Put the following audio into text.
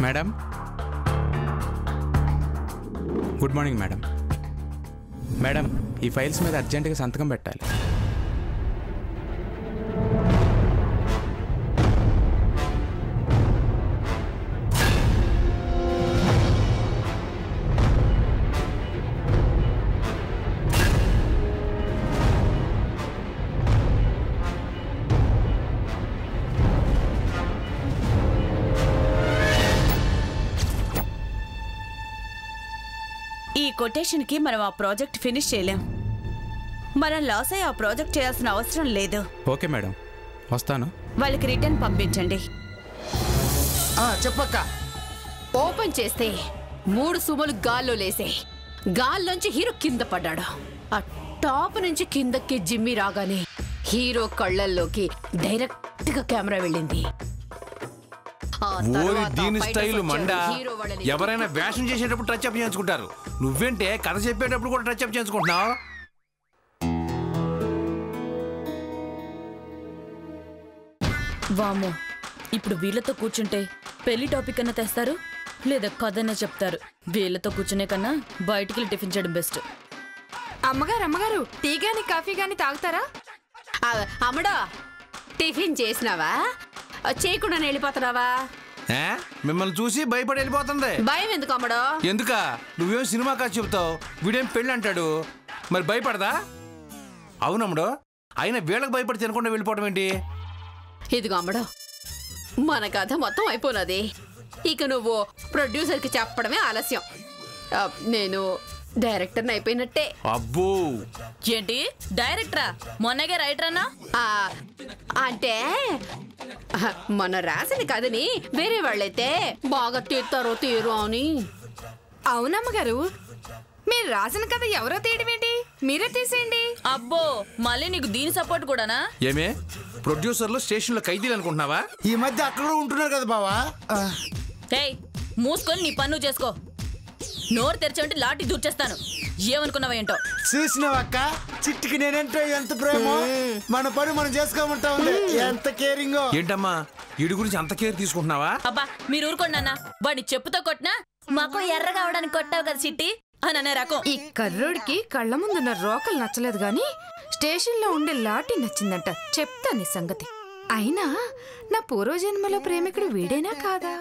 Madam, good morning madam. Madam, ఈ files మీద అర్జెంటుగా సంతకం పెట్టాలి. ఈ కొటేషన్ కి మనం ఆ ప్రాజెక్ట్ ఫినిష్ చేయలేం. మనం లాస్ అయ్యి ఆ ప్రాజెక్ట్ చేయాల్సిన అవసరం లేదు. ఓకే మేడం, వస్తాను. వాళ్ళకి రిటర్న్ పంపించండి. చెప్పక్క. ఓపెన్ చేస్తే 3 సుమలు గాల్లో లేసే. గాల్లోంచి హీరో కింద పడ్డాడు. ఆ టాప్ నుంచి కిందకి జిమ్మి రాగానే హీరో కళ్ళల్లోకి డైరెక్ట్ గా కెమెరా వెళ్ళింది. దీని స్టైల్ మండా. ఎవరైనా వేషం చేసేటప్పుడు టచ్ అప్ చేయించుకుంటారు. నువ్వేంటే కథ చెప్పేటప్పుడు కూడా టచ్ అప్ చేయించుకుంటున్నావు? వామ్మో, ఇప్పుడు వీళ్ళతో కూర్చుంటే పెళ్లి టాపిక్ అన్న తెస్తారు, లేదా కథనే చెప్తారు. వీళ్ళతో కూర్చునే కన్నా బయటికి టిఫిన్ చేయడం బెస్ట్. అమ్మగారు టీ గాని కాఫీ గాని తాగుతారా? అమ్మడో, టిఫిన్ చేసినావా? చేయకుండా వెళ్ళిపోతున్నావా? మిమ్మల్ని చూసి భయపడి వెళ్ళిపోతుంది. భయం ఎందుకు అమ్మడో? ఎందుక? నువ్వేం సినిమా కాదు చెబుతావు, వీడేం పెళ్ళి అంటాడు, మరి భయపడదా? అవునమ్మడో, అయినా వీళ్ళకి భయపడి తినకుండా వెళ్ళిపోవడం ఏంటి? ఇదిగో అమ్మడో, మన కథ మొత్తం అయిపోయినది. ఇక నువ్వు ప్రొడ్యూసర్కి చెప్పడమే ఆలస్యం. నేను డైరెక్టర్ని అయిపోయినట్టే. అబ్బో, ఏంటి డైరెక్టరా? మొన్నగే రైటర్ అన్నా? అంటే మన రాసిన కథని వేరే వాళ్ళైతే బాగా తీస్తారో తీరు అని. అవునమ్మగారు, మీరు రాసిన కథ ఎవరో తీయడమేంటి, మీరే తీసేయండి. అబ్బో, మళ్ళీ నీకు దీని సపోర్ట్ కూడానా? ఏమే ప్రొడ్యూసర్లు స్టేషన్లో ఖైదీలు అనుకుంటున్నావా? ఈ మధ్య అక్కడ ఉంటున్నారు కదా బావా. ఏయ్, మూసుకొని నీ పన్ను చేసుకో. నోరు తెరిచేంటి లాటి దూర్చేస్తాను. ఏమనుకున్నావా ఏంటో? చూసినావక్క, చిట్టికి నేనంటే ఎంత ప్రేమ. మన పని మనం చేసుకోమంటా ఉంది. ఎంత కేరింగ్. ఏంటమ్మా వీడి గురించి అంత కేర్ తీసుకుంటున్నావా? అబ్బా, మీరు ఊరుకోండి అన్న. వాడిని చెప్పుతో కొట్టినా మాకు ఎర్రగా అవడానికి కొట్టావు కదా చిట్టి అని అనే రకం. ఈ కర్రోడికి కళ్ళ ముందున్న రోకలు నచ్చలేదు గాని స్టేషన్ లో ఉండే లాటి నచ్చిందంట. చెప్తా నీ సంగతి. అయినా నా పూర్వజన్మలో ప్రేమికుడు వీడేనా కాదా?